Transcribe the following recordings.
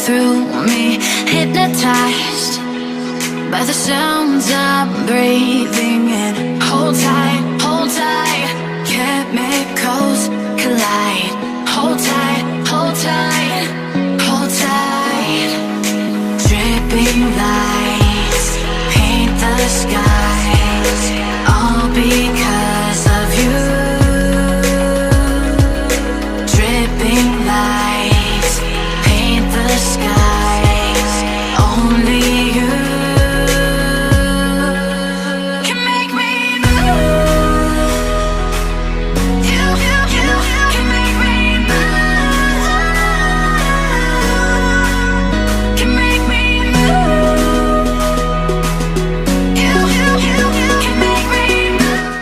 through me, hypnotized by the sounds I'm breathing in. Hold tight, chemicals collide. Hold tight, hold tight, hold tight. Dripping lights paint the skies, all because of you. Dripping lights paint the skies, only you can make me move. You can make me move. Can make me move. You can make me move.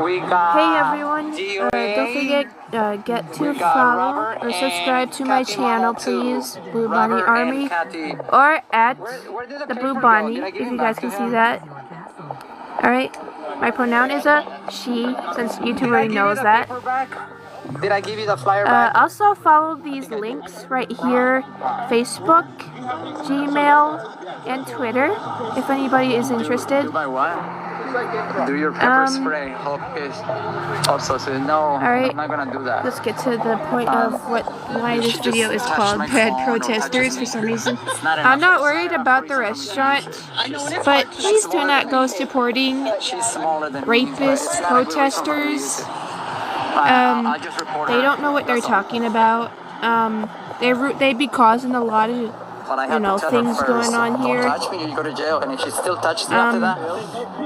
We got Hey everyone, don't forget, get to follow or subscribe to my channel, please, Blue Bunny Army, or at the Blue Bunny, if you guys can see that. Alright, my pronoun is a she, since YouTube already knows that. Did I give you the flyer back? Also follow these links right here, Facebook, Gmail, and Twitter, if anybody is interested. By what? Do your pepper spray. Hope also so no, Alright, I'm not gonna do that. let's get to the point of why this video is called Bad Protesters for some reason. I'm not worried about the restaurant, but please do not go supporting rapist protesters. They don't know what they're talking about. They be causing a lot of things going on here. Touch me, you go to jail, and if she still touches me after that,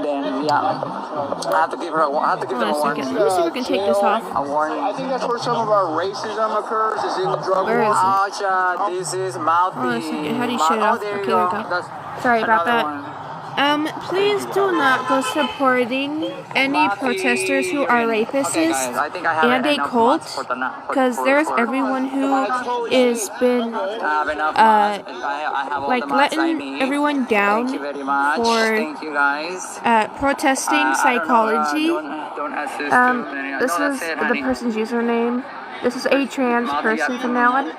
then yeah, I have to give her a warning. Hold on a second. Let me see if we can take this off. A warning. I think that's where some of our racism occurs, is in the drug Where is war. it? This is mouth. Hold on a second. How do you shut it off? There Okay, you there we go. go. That's Sorry about another that. one. Please do not go supporting any protesters who are rapists and a cult, because there's everyone who is been letting everyone down for protesting psychology. This is the person's username. This is a trans person from now on.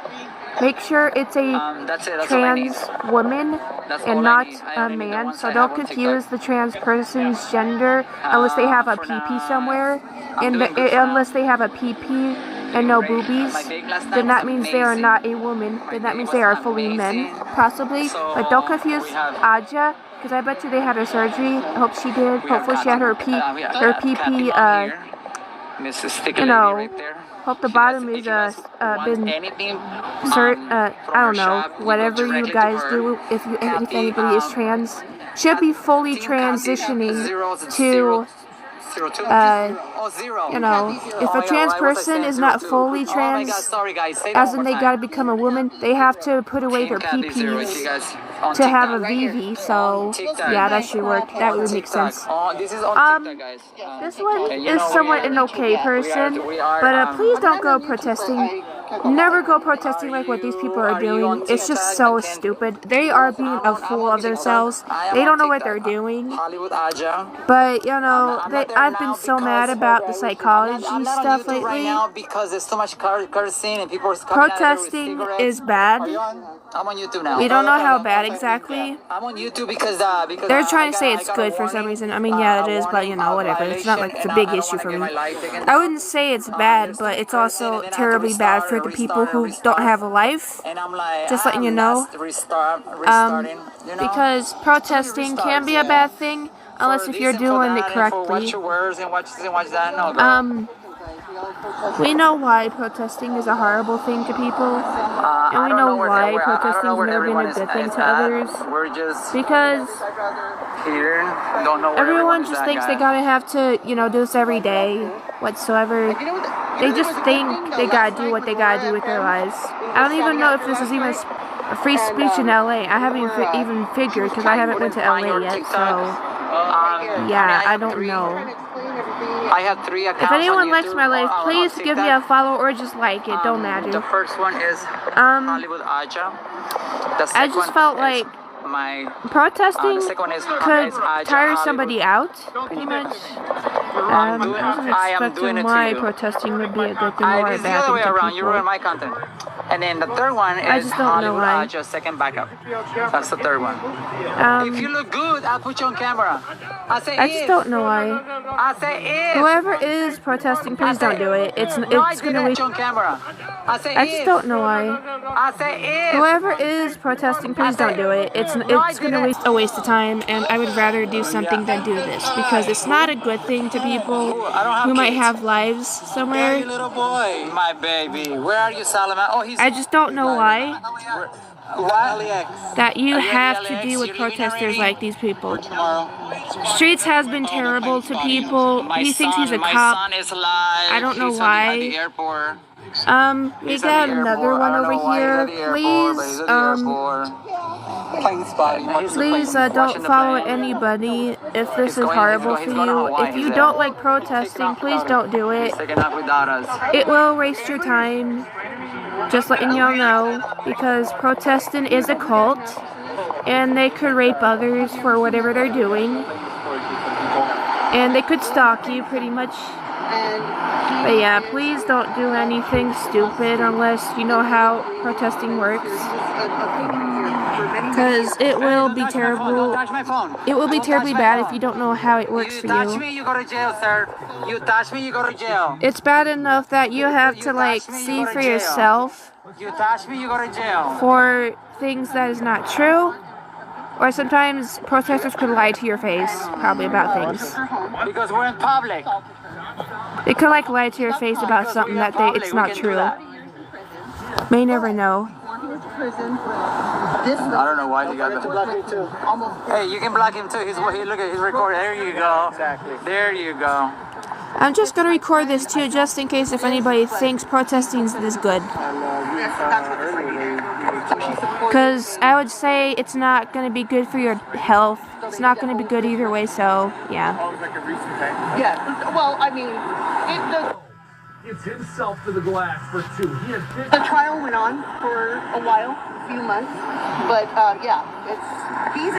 Make sure it's a trans woman and not a man, so don't confuse the trans person's gender unless they have a PP somewhere, and unless they have a PP and no boobies, then that means they are not a woman, then that means they are fully men, possibly, but don't confuse Aja, because I bet you they had her surgery. I hope she did. Hopefully she had her PP, hope the bottom is I don't know, whatever you guys do, if anybody is trans, should be fully transitioning to, if a trans person is not fully trans, as in they gotta become a woman, they have to put away their PPs to have a VV, so yeah, that should work. That would make sense. This one is somewhat an okay person, but please don't go protesting. Never go protesting like what these people are doing. It's just so stupid. They are being a fool of themselves. They don't know what they're doing. But, I've been so mad about the psychology stuff lately. Protesting is bad. I'm on YouTube now. We don't know how bad exactly. I'm on YouTube because they're trying to say it's good for some reason. I mean, yeah, it is, but whatever. It's not like it's a big issue for me. I wouldn't say it's bad, but it's also terribly bad for the people who don't have a life. Just letting you know. Because protesting can be a bad thing, unless if you're doing it correctly. We know why protesting is a horrible thing to people, and we know why protesting has never been a good thing to others, because everyone just thinks they gotta have to, do this every day, whatsoever. They just think they gotta do what they gotta do with their lives. I don't even know if this is even a free speech in LA. I haven't even figured, because I haven't been to LA yet, so yeah, I don't know. I have 3 accounts. If anyone likes my life, please give me a follow or just like it. Don't matter. The first one is Hollywood Aja. I just felt like Protesting second one is could tire Hollywood. somebody out, pretty much. I wasn't I am doing expecting it to why you. protesting would be a good thing or a It's the bad other way thing to around. You ruin people. my content. And then the third one I is just don't know Hollywood why. just second backup. That's the third one. If you Um, look good, I'll put you on camera. I say I just don't know why. I say if. Whoever is protesting, please don't do it. It's I gonna didn't waste. put you on camera. I say I just don't know why. I say if. Whoever is protesting, please don't do it. It's gonna waste a waste of time, and I would rather do something than do this because it's not a good thing to people who might have lives somewhere. Little boy, my baby. Where are you, Salama? Oh, he's. I just don't know why What? that you Are you have at to LAX? deal with You're leaving protesters already? like these people. Tomorrow. Streets has been terrible to people. He thinks he's a My cop. son is alive. I don't know He's why. At the airport. We He's got at the another airport. one I don't over know why he's here. at the airport, but Please, he's at the airport. Plane spotting. please don't follow anybody if this is horrible for you. If you don't like protesting, please don't do it. He's taking off without us. It will waste your time. Just letting y'all know, because protesting is a cult, and they could rape others for whatever they're doing, and they could stalk you pretty much. But yeah, please don't do anything stupid unless you know how protesting works, because it will be Don't terrible. touch my phone. It will be Don't terribly touch my bad phone. if you don't know how it works You for touch you. me, you go to jail, sir. You touch me, you go to jail. It's bad enough that you have to like see for yourself You touch me, you go to jail. for things that is not true, or sometimes protesters could lie to your face probably about things. Because we're in public. They could like lie to your face about something that it's not true. May never know. I don't know why he got that. Hey, you can block him too. Look at his recording. There you go. Exactly. There you go. I'm just gonna record this too, just in case if anybody thinks protesting is this good. Because I would say it's not gonna be good for your health. It's not gonna be good either way. So yeah. Yeah, well, I mean, Gets himself to the glass for two. He has been the trial went on for a while, a few months, but yeah, he's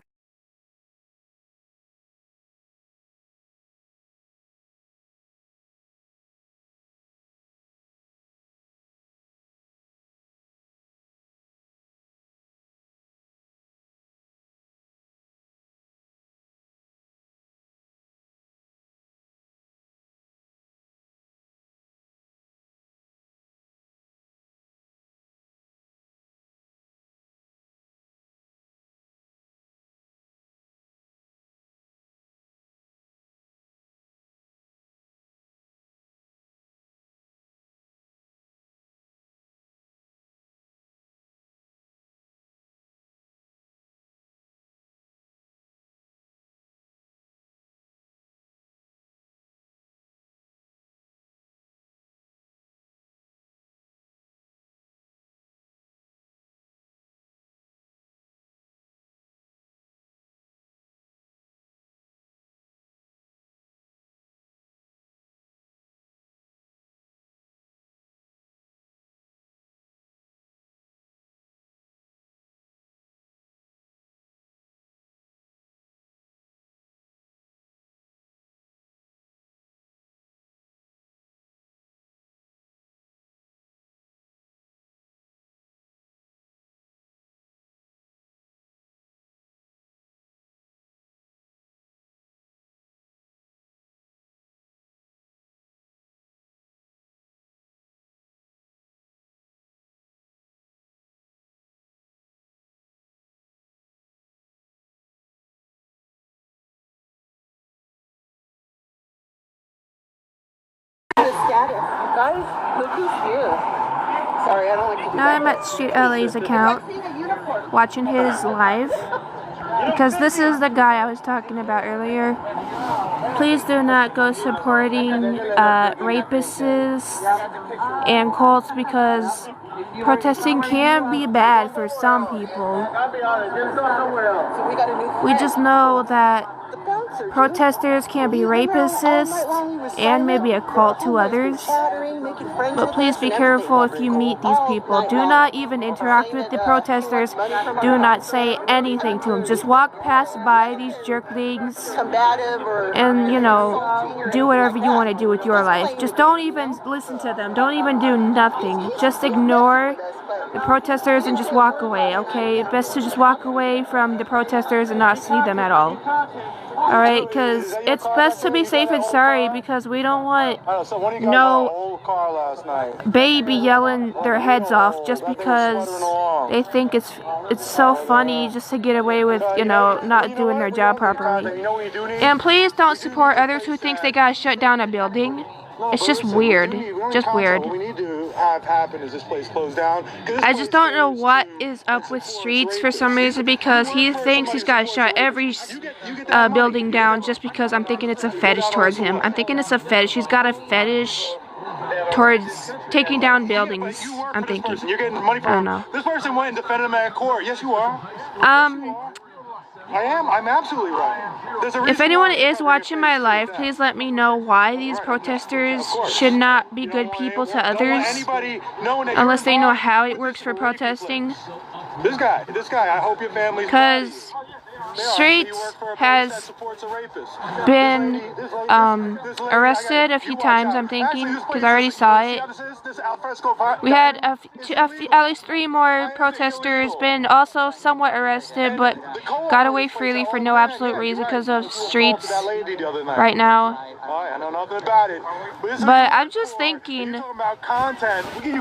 guys, look who's here. Sorry, I don't like to do Now I'm at Street LA's account, watching his live, because this is the guy I was talking about earlier. Please do not go supporting rapists and cults, because protesting can be bad for some people. I'll be honest, just go somewhere else. So we got a new We just know that the bouncer. protesters can be rapists and maybe a cult to others. But please be careful if you meet these people. Do not even interact with the protesters. Do not say anything to them. Just walk past by these jerklings Combative or and, you know, do whatever you want to do with your life. Just don't even listen to them. Don't even do nothing. Just ignore the protesters and just walk away, okay? Best to just walk away from the protesters and not see them at all. Alright, because it's best to be safe and sorry because we don't want no car last night. baby yelling their heads off just because they think it's so funny just to get away with, you know, not doing their job properly. And please don't support others who think they gotta shut down a building. It's just weird. Just weird. What we need to have happen is this place closed down. I just don't know what is up with Streets for some reason because he thinks he's got to shut every building down just because I'm thinking it's a fetish towards him. I'm thinking it's a fetish. He's got a fetish towards taking down buildings. I'm thinking. You're getting money from I don't know. This person went and defended him at court. Yes, you are. I am. I'm absolutely right. There's a reason If anyone why- is watching my live, please let me know why these protesters should not be good people to others unless they know how it works for protesting. This guy, I hope your family's Because Streets has been arrested a few times, I'm thinking, because I already saw it. We had at least 3 more protesters been also somewhat arrested, but got away freely for no absolute reason because of Streets right now. I know nothing about it. But I'm just thinking,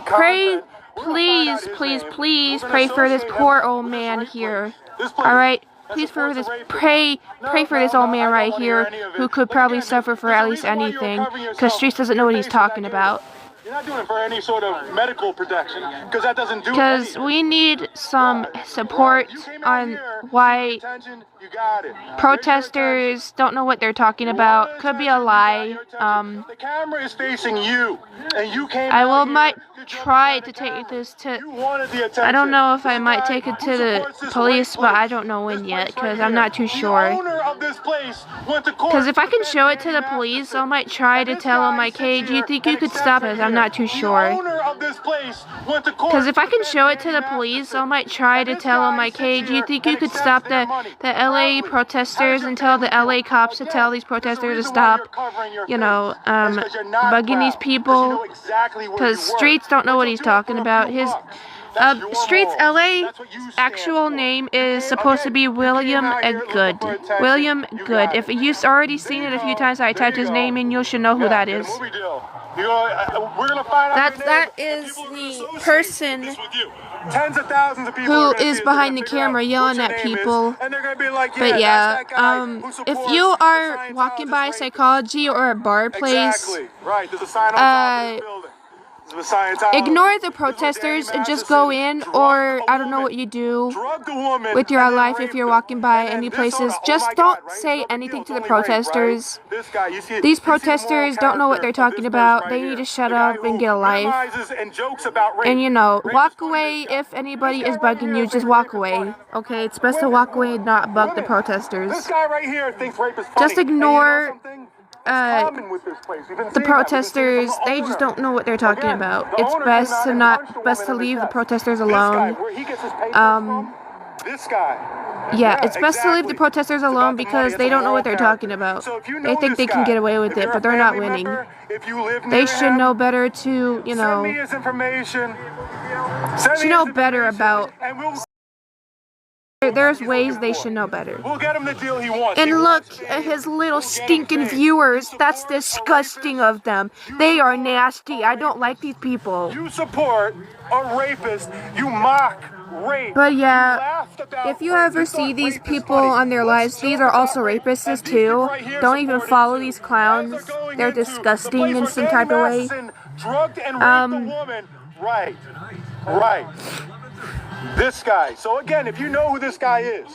pray, please pray for this poor old man here. Alright? Please pray for this old man right here who could probably suffer for at least anything because Streets doesn't know what he's talking about. You're not doing it for any sort of medical protection because that doesn't do Because anything. we need some support on why protesters don't know what they're talking about. Could be a lie. The camera is facing you, and you came I out might here to try talk to about take this to. You wanted the attention. I don't know if I This might guy take it who to the supports this police, right but I place, don't know when this yet place because right I'm not too here. sure. The owner of this place went to court Because if I can to show it defend to the Danny police, Masterson. I might try to And this tell them, guy like, sits hey, do you here think you and could accepts stop it us? I'm not too here. sure. The owner of this place went to court Because if I can to show it defend to the Danny police, Masterson. I might try to And this tell them, guy like, sits hey, do you here think and you could accepts stop their the money. LA Proudly. protesters and tell the LA cops to tell these protesters to stop, you know, bugging these people? Because Streets don't know what he's talking about. His Streets LA actual name is supposed to be William Good. William Good. If you've already seen it a few times, I typed his name in, you should know who that is. That is the person Tens of thousands of people who are gonna is see it, behind they're the gonna camera figure out yelling what at your name is, people. and they're gonna be like, But yeah, that's that guy who if supports you the are walking by Scientologist, right? Psychology or a bar place, Exactly. Right. There's a sign on top of this building. There's a Scientologist. ignore the protesters and just go in, or I don't know what you do Drugged the woman with your and then life if raped you're her. walking by And then any this places. owner- oh Just my don't God, right? say No big anything deal. to the It's only rape, right? protesters. This guy, you see, These you see the moral protesters don't know what they're character of talking this about. person They right need here. to shut The guy up and who get a life. minimizes and jokes about rape. And you know, Rape walk is funny away as shit. if anybody This is guy right bugging here you. thinks Just rape walk is away. funny. Okay, it's best to walk away and not bug the Women. protesters. This guy right here thinks rape is funny. Just ignore the protesters. They just don't know what they're talking about. It's best to leave the protesters alone. This guy. Yeah, it's best to leave the protesters alone because they don't know what they're talking about. They think they can get away with it, but they're not winning. They should know better to, you know, Send me his information. should know better about. There's ways they should know better. We'll get him the deal he wants. And look at his little stinking viewers. That's disgusting of them. They are nasty. I don't like these people. You support a rapist. You mock rape. But You yeah, laughed about if you rape. ever thought see these rape is people funny. on their Let's lives, these chill are also about rape. rapists And these too. people right here Don't even support it follow too. these As clowns. they're going They're into the disgusting place in where some Danny type of way. Masterson drugged and raped the woman. Right. This guy. So again, if you know who this guy is,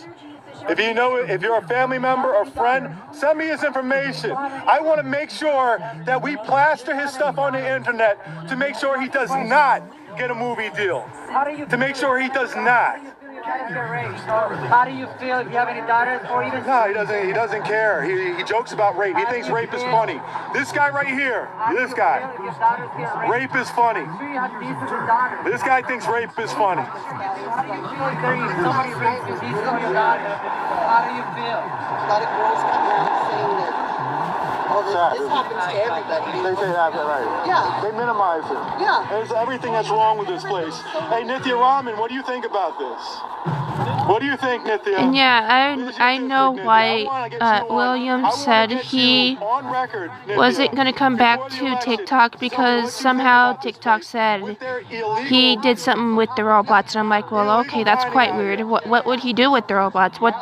if you're a family member or friend, send me his information. I want to make sure that we plaster his stuff on the internet to make sure he does not get a movie deal to make sure he does not. How do you feel if you have any daughters or even? No, he doesn't. He doesn't care. He jokes about rape. He thinks rape is funny. This guy right here. This guy. Rape is funny. This guy thinks rape is funny. How do you feel if somebody rapes you, beats on your daughter? How do you feel? A lot of girls come around saying that, oh, this happens to everybody. They say that, right? Yeah. They minimize it. Yeah. There's everything that's wrong with this place. Hey, Nithya Raman, what do you think about this? What do you think, Nithya? And yeah, I know why William said he wasn't going to come back to TikTok because somehow TikTok said he did something with the robots. And I'm like, well, okay, that's quite weird. What would he do with the robots? What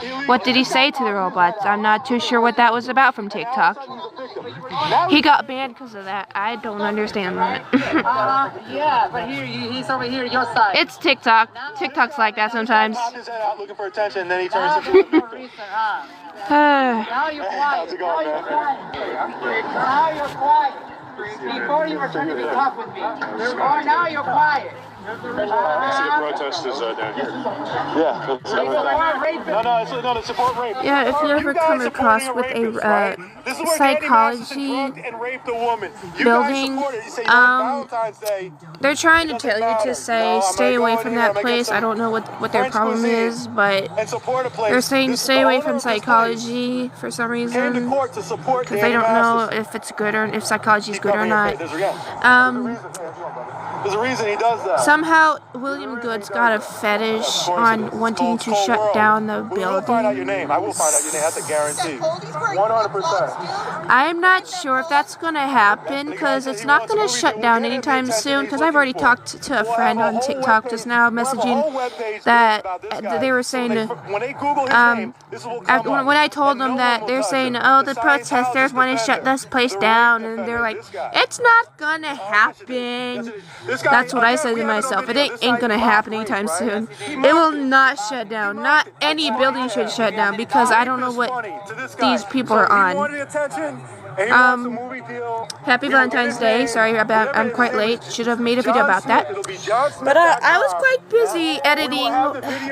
did he say to the robots? I'm not too sure what that was about from TikTok. He got banned because of that. I don't understand that. Yeah, but here he's over here, your side. It's TikTok. TikTok's like that sometimes. Looking for attention, and then he turns into a victim. Now you're quiet. How's it going, man? Now you're quiet. Before you were trying to be tough with me. Now you're quiet. I see the protesters down here. Yeah. No, to support rape. Yeah, if you ever come across with a psychology building, they're trying to tell you to stay away from that place. I don't know what their problem is, but they're saying stay away from psychology for some reason because they don't know if it's good or if psychology is good or not. There's a reason he does that. Somehow, William Goode's got a fetish on wanting to shut down the building. We'll find out your name. I will find out your name. That's a guarantee. 100%. I'm not sure if that's going to happen because it's not going to shut down anytime soon because I've already talked to a friend on TikTok just now messaging that they were saying when I told them that they're saying, oh, the protesters want to shut this place down, and they're like, it's not going to happen. That's what I said to myself. It ain't gonna happen anytime soon. It will not shut down. Not any building should shut down because I don't know what these people are on. Happy Valentine's Day. Sorry about I'm quite late. Should have made a video about that. But I was quite busy editing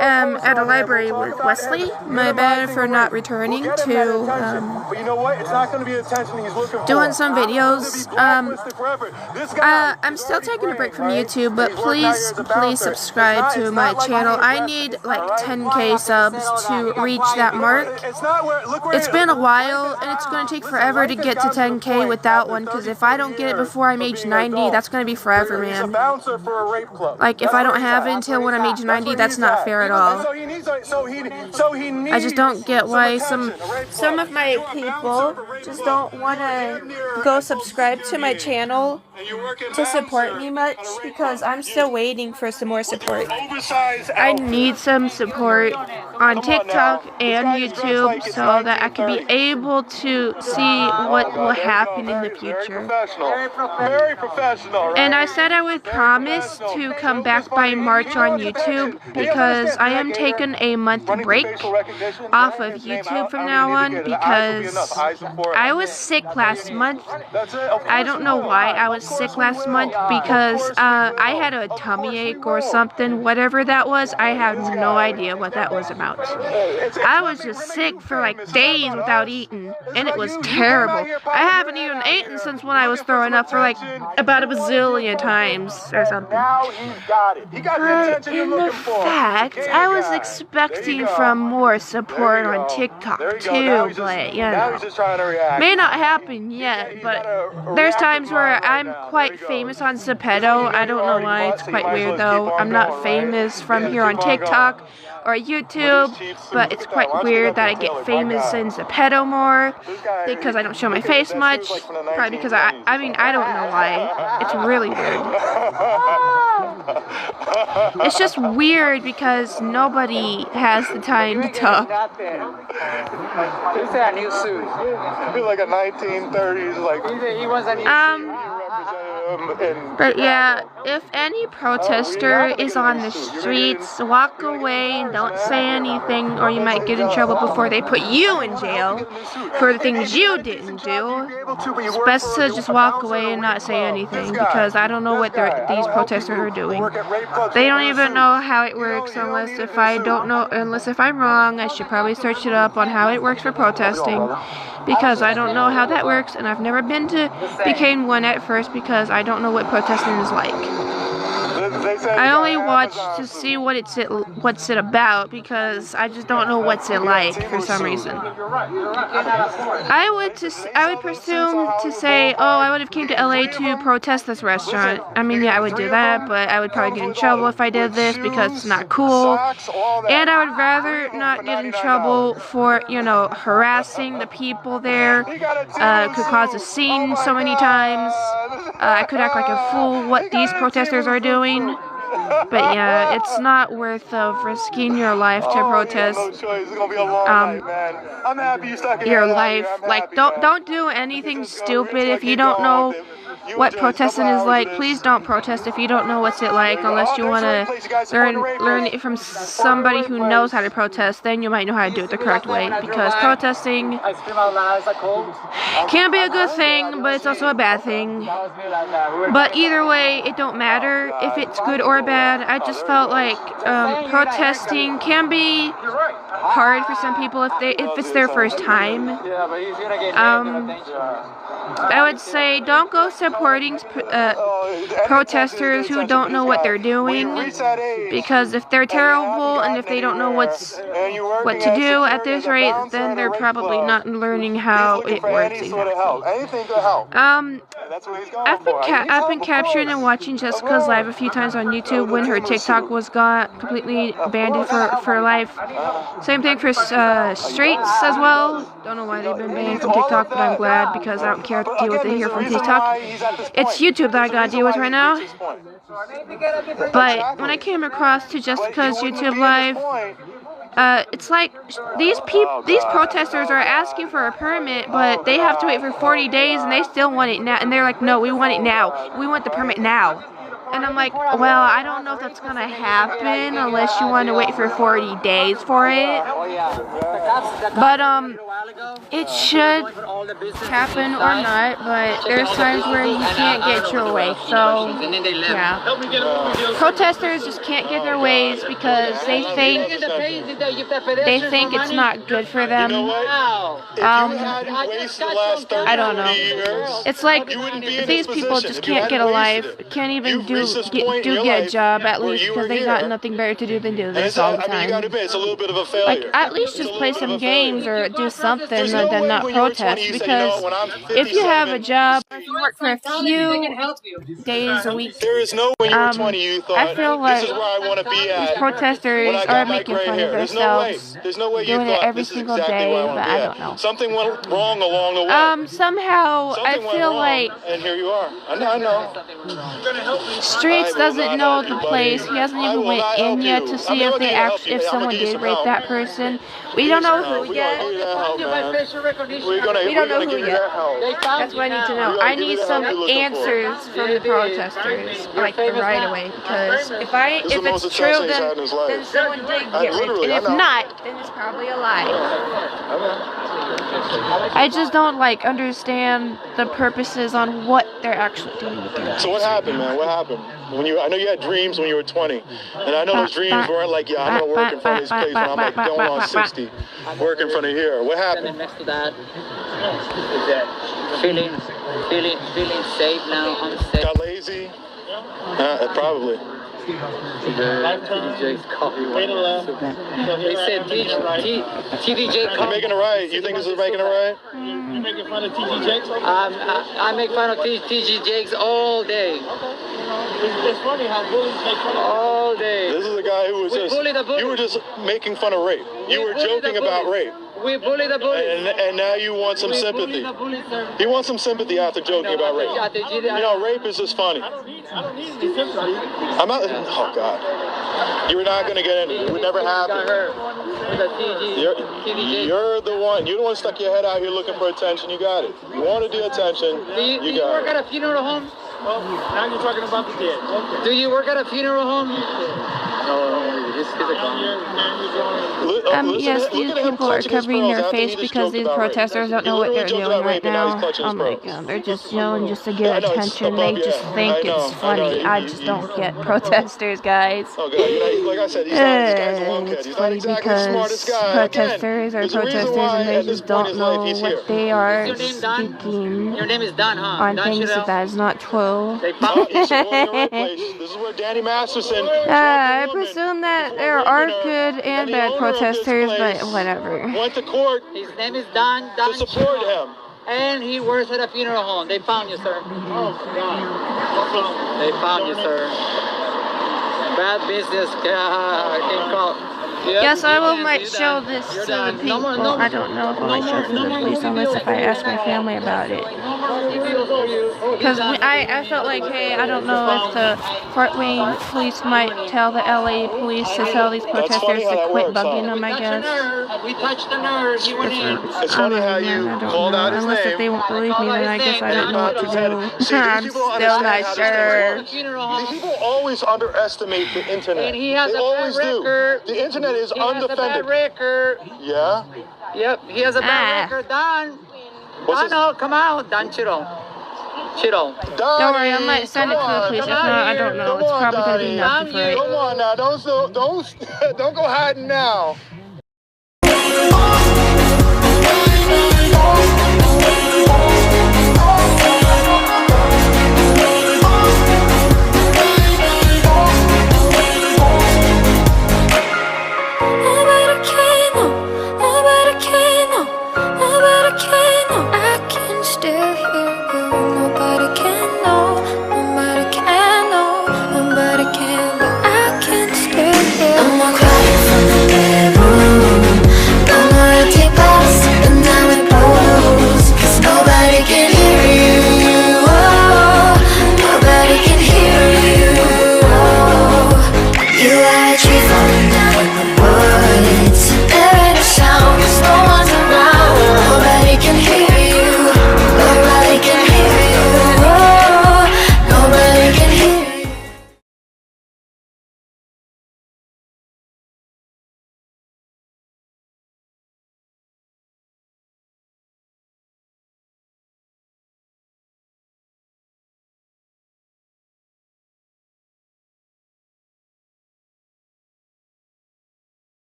at a library with Wesley. My bad for not returning to doing some videos. I'm still taking a break from YouTube, but please subscribe to my channel. I need like 10K subs to reach that mark. It's been a while and it's going to take forever to get to 10K without one, because if I don't get it before I'm age 90, that's going to be forever, man. Like, if I don't have it until when I'm age 90, that's not fair at all. I just don't get why some of my people just don't want to go subscribe to my channel to support me much, because I'm still waiting for some more support. I need some support on TikTok and YouTube so that I can be able to see what will happen in the future. Very professional, right? And I said I would promise to come back by March on YouTube because I am taking a month break off of YouTube from now on because I was sick last month. I don't know why I was sick last month because I had a tummy ache or something, whatever that was. I have no idea what that was about. I was just sick for like days without eating, and it was terrible. I haven't even eaten since when I was throwing up for like about a bazillion times or something. But in the fact, I was expecting from more support on TikTok too, but you know, may not happen yet, but there's times where I'm quite famous on Zepeto. I don't know why, it's quite weird though. I'm not famous from here on TikTok or YouTube, but it's quite weird that I get famous in Zepeto more because I don't show my face much. Probably because I don't know why. It's really weird. It's just weird because nobody has the time to talk. He's a new suit. He's like a 1930s, like. He was a new suit. representative in But yeah, if any protester is on the streets, walk away and don't say anything, or you might get in trouble before they put you in jail for the things you didn't do. It's best to just walk away and not say anything, because I don't know what these protesters are doing. They don't even know how it works unless if I'm wrong. I should probably search it up on how it works for protesting, because I don't know how that works, and I've never been to Became one at first because I don't know what protesting is like. I only watched to see what's it about, because I just don't know what's it like for some reason. I would presume to say, oh, I would have came to LA to protest this restaurant. I mean, yeah, I would do that, but I would probably get in trouble if I did this because it's not cool. And I would rather not get in trouble for, harassing the people there. Could cause a scene so many times. I could act like a fool what these protesters are doing. But yeah, it's not worth risking your life to protest your life. Like, don't do anything stupid if you don't know what protesting is like. Please don't protest if you don't know what's it like, unless you want to learn it from somebody who knows how to protest. Then you might know how to do it the correct way, because protesting can be a good thing, but it's also a bad thing. But either way, it don't matter if it's good or bad. I just felt like protesting can be hard for some people if it's their first time. I would say don't go supporting protesters who don't know what they're doing, because if they're terrible and if they don't know what to do at this rate, then they're probably not learning how it works exactly. I've been capturing and watching Jessica's live a few times on YouTube when her TikTok was completely banned for life. Same thing for Straits as well. Don't know why they've been banned from TikTok, but I'm glad, because I don't care to deal with it here from TikTok. It's YouTube that I gotta deal with right now. But when I came across to Jessica's YouTube live, it's like these protesters are asking for a permit, but they have to wait for 40 days and they still want it now. And they're like, no, we want it now. We want the permit now. And I'm like, well, I don't know if that's gonna happen unless you want to wait for 40 days for it. But it should happen or not. But there's times where you can't get your way. So yeah, protesters just can't get their ways because they think it's not good for them. I don't know. It's like these people just can't get a life, can't even get a job, at least, because they got nothing better to do than do this all the time. Like, at least just play some games or do something than not protest, because if you have a job, if you work for a few days a week, I feel like these protesters are making fun of themselves, doing it every single day, but I don't know. Something went wrong along the way. Somehow, I feel like and here you are. I know. Straits doesn't know the place. He hasn't even went in yet to see if someone did rape that person. We don't know who yet. We don't know who yet. That's what I need to know. I need some answers from the protesters, like right away, because if it's true, then someone did get raped, and if not, then it's probably a lie. I just don't understand the purposes on what they're actually doing with their lives. So what happened, man? What happened? I know you had dreams when you were 20, and I know those dreams weren't like, yeah, I'm gonna work in front of this place when I'm going on 60, work in front of here. What happened? Next to that, feeling safe now, unsafe. Got lazy? Probably. TDJ's coffee. They said TDJ coffee. You're making it right. You think this is making it right? You're making fun of TG Jakes? I make fun of TG Jakes all day. It's funny how bullies make fun of all day. This is a guy who was you were just making fun of rape. You were joking about rape. We bully the bullies. And now you want some sympathy. You want some sympathy after joking about rape. Rape is just funny. I don't need sympathy. I'm not. Oh God. You were not gonna get any. It would never happen. You're the one. You're the one stuck your head out here looking for attention. You got it. You wanted the attention. Do you work at a funeral home? Well, now you're talking about the dead. Okay. Do you work at a funeral home? Yes, these people are covering their face because these protesters don't know what they're doing right now. Oh my god, they're just yelling just to get attention. They just think it's funny. I just don't get protesters, guys. Like I said, he's not It's funny because protesters are protesters and they just don't know what they are speaking Your name is Don, huh? on things that is not true. They found This is where Danny Masterson. I presume that there are good and bad protesters, but whatever. Went to court His name is Don to support Chiro. him. And he works at a funeral home. They found you, sir. Oh, God. They found you, sir. Bad business. Can call. Yep, Yes, I will you might can do show that. this You're to the done. people. I don't know if I might show it to the police unless if I ask my family about it. Because I felt like, hey, I don't know if the Fort Wayne police might tell the LA police to tell these protesters to quit bugging them, I guess. We touched the nerve. He went in. It's funny how you I don't called know. out his Unless if name. they won't believe me, then I guess I don't know what to do. See, I'm these still people don't not understand how this sure. things work. These people always underestimate the internet. And he has they a bad always record. do. The internet is He has a bad undefended. record. Yeah? Yep, he has a bad record. Don. What's his- Don, come out. Don Chiro. Chiro. Don't worry, I might send it to the police. If not, I don't know. It's probably going to be nothing for it. Come on now, don't go hiding now. Oh,